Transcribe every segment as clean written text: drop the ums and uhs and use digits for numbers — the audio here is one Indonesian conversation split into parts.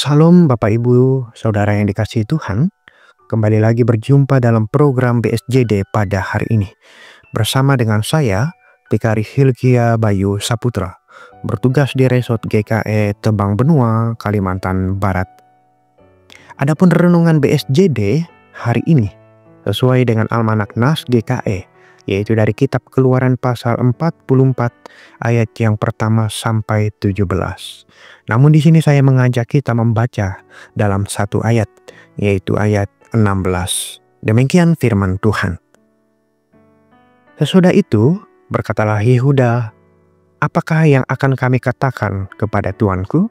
Salam Bapak Ibu, Saudara yang dikasihi Tuhan. Kembali lagi berjumpa dalam program BSJD pada hari ini. Bersama dengan saya, Pikaris Hilkia Bayu Saputra. Bertugas di Resort GKE Tebang Benua, Kalimantan Barat. Adapun renungan BSJD hari ini sesuai dengan Almanak Nas GKE, yaitu dari kitab Keluaran pasal 44 ayat yang pertama sampai 17. Namun di sini saya mengajak kita membaca dalam satu ayat, yaitu ayat 16. Demikian firman Tuhan. Sesudah itu berkatalah Yehuda, "Apakah yang akan kami katakan kepada tuanku?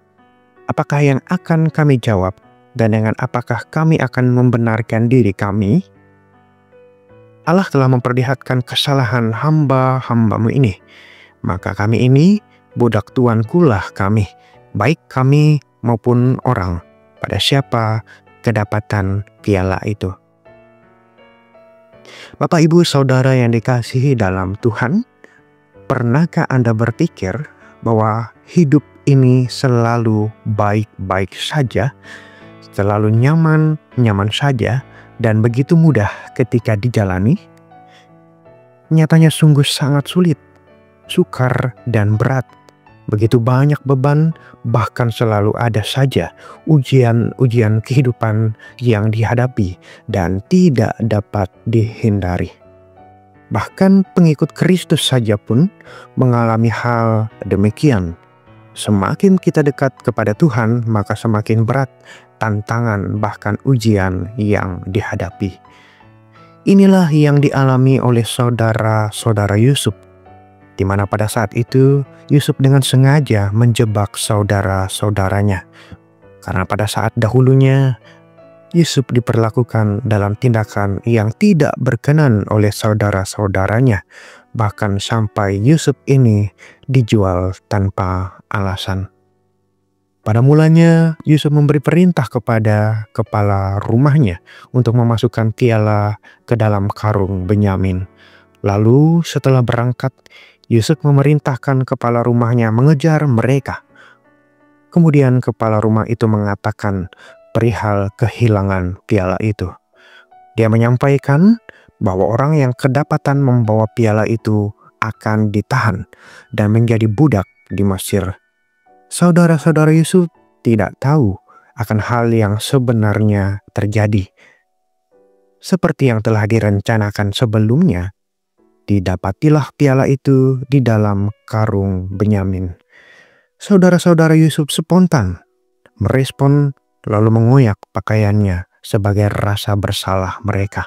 Apakah yang akan kami jawab? Dan dengan apakah kami akan membenarkan diri kami? Allah telah memperlihatkan kesalahan hamba-hambamu ini. Maka kami ini budak tuankulah kami, baik kami maupun orang, pada siapa kedapatan piala itu." Bapak Ibu Saudara yang dikasihi dalam Tuhan, pernahkah Anda berpikir bahwa hidup ini selalu baik-baik saja, selalu nyaman saja, dan begitu mudah ketika dijalani? Nyatanya sungguh sangat sulit, sukar, dan berat. Begitu banyak beban, bahkan selalu ada saja ujian-ujian kehidupan yang dihadapi dan tidak dapat dihindari. Bahkan pengikut Kristus saja pun mengalami hal demikian. Semakin kita dekat kepada Tuhan, maka semakin berat tantangan bahkan ujian yang dihadapi. Inilah yang dialami oleh saudara-saudara Yusuf, di mana pada saat itu Yusuf dengan sengaja menjebak saudara-saudaranya. Karena pada saat dahulunya Yusuf diperlakukan dalam tindakan yang tidak berkenan oleh saudara-saudaranya. Bahkan sampai Yusuf ini dijual tanpa alasan. Pada mulanya Yusuf memberi perintah kepada kepala rumahnya untuk memasukkan piala ke dalam karung Benyamin. Lalu setelah berangkat, Yusuf memerintahkan kepala rumahnya mengejar mereka. Kemudian kepala rumah itu mengatakan perihal kehilangan piala itu. Dia menyampaikan bahwa orang yang kedapatan membawa piala itu akan ditahan dan menjadi budak di Mesir. Saudara-saudara Yusuf tidak tahu akan hal yang sebenarnya terjadi. Seperti yang telah direncanakan sebelumnya, didapatilah piala itu di dalam karung Benyamin. Saudara-saudara Yusuf spontan merespon lalu mengoyak pakaiannya sebagai rasa bersalah mereka.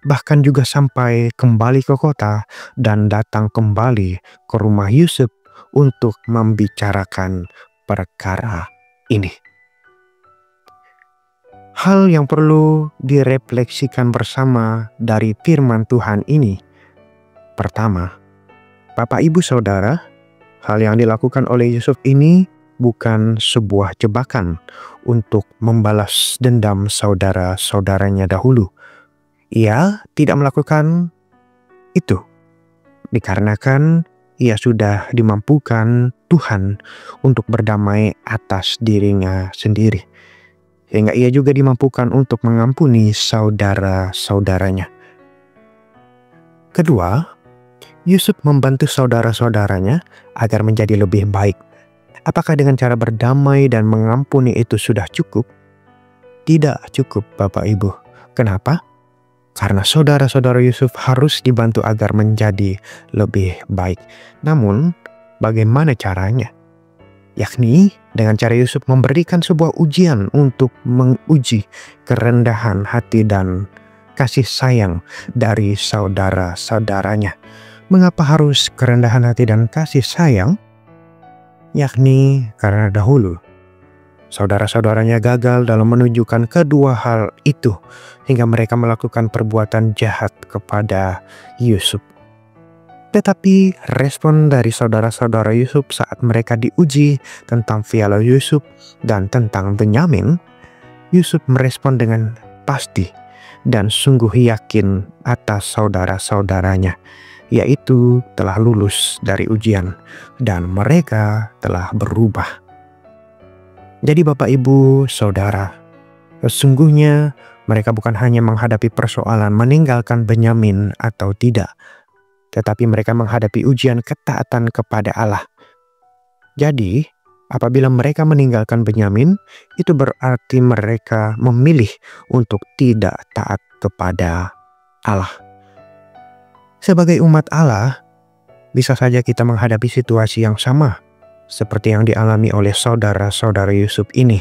Bahkan juga sampai kembali ke kota dan datang kembali ke rumah Yusuf untuk membicarakan perkara ini. Hal yang perlu direfleksikan bersama dari firman Tuhan ini. Pertama, Bapak Ibu Saudara, hal yang dilakukan oleh Yusuf ini bukan sebuah jebakan untuk membalas dendam saudara-saudaranya dahulu. Ia tidak melakukan itu dikarenakan ia sudah dimampukan Tuhan untuk berdamai atas dirinya sendiri. Sehingga ia juga dimampukan untuk mengampuni saudara-saudaranya. Kedua, Yusuf membantu saudara-saudaranya agar menjadi lebih baik. Apakah dengan cara berdamai dan mengampuni itu sudah cukup? Tidak cukup, Bapak Ibu. Kenapa? Karena saudara-saudara Yusuf harus dibantu agar menjadi lebih baik. Namun, bagaimana caranya? Yakni dengan cara Yusuf memberikan sebuah ujian untuk menguji kerendahan hati dan kasih sayang dari saudara-saudaranya. Mengapa harus kerendahan hati dan kasih sayang? Yakni karena dahulu saudara-saudaranya gagal dalam menunjukkan kedua hal itu hingga mereka melakukan perbuatan jahat kepada Yusuf. Tetapi respon dari saudara-saudara Yusuf saat mereka diuji tentang piala Yusuf dan tentang Benyamin, Yusuf merespon dengan pasti dan sungguh yakin atas saudara-saudaranya, yaitu telah lulus dari ujian dan mereka telah berubah. Jadi Bapak Ibu Saudara, sesungguhnya mereka bukan hanya menghadapi persoalan meninggalkan Benyamin atau tidak, tetapi mereka menghadapi ujian ketaatan kepada Allah. Jadi, apabila mereka meninggalkan Benyamin, itu berarti mereka memilih untuk tidak taat kepada Allah. Sebagai umat Allah, bisa saja kita menghadapi situasi yang sama seperti yang dialami oleh saudara-saudara Yusuf ini.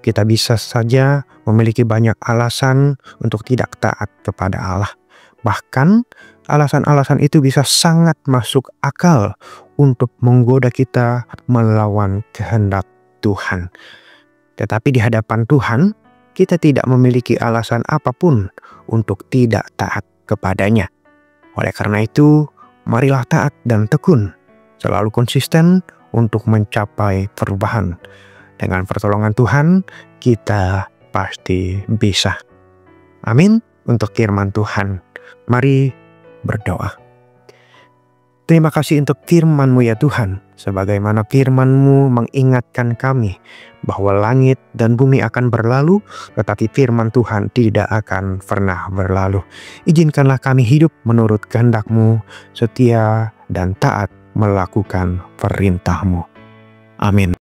Kita bisa saja memiliki banyak alasan untuk tidak taat kepada Allah. Bahkan alasan-alasan itu bisa sangat masuk akal untuk menggoda kita melawan kehendak Tuhan. Tetapi di hadapan Tuhan, kita tidak memiliki alasan apapun untuk tidak taat kepadanya. Oleh karena itu, marilah taat dan tekun, selalu konsisten untuk mencapai perubahan. Dengan pertolongan Tuhan, kita pasti bisa. Amin untuk firman Tuhan. Mari berdoa. Terima kasih untuk firman-Mu ya Tuhan, sebagaimana firman-Mu mengingatkan kami bahwa langit dan bumi akan berlalu, tetapi firman Tuhan tidak akan pernah berlalu. Izinkanlah kami hidup menurut kehendak-Mu, setia dan taat melakukan perintah-Mu. Amin.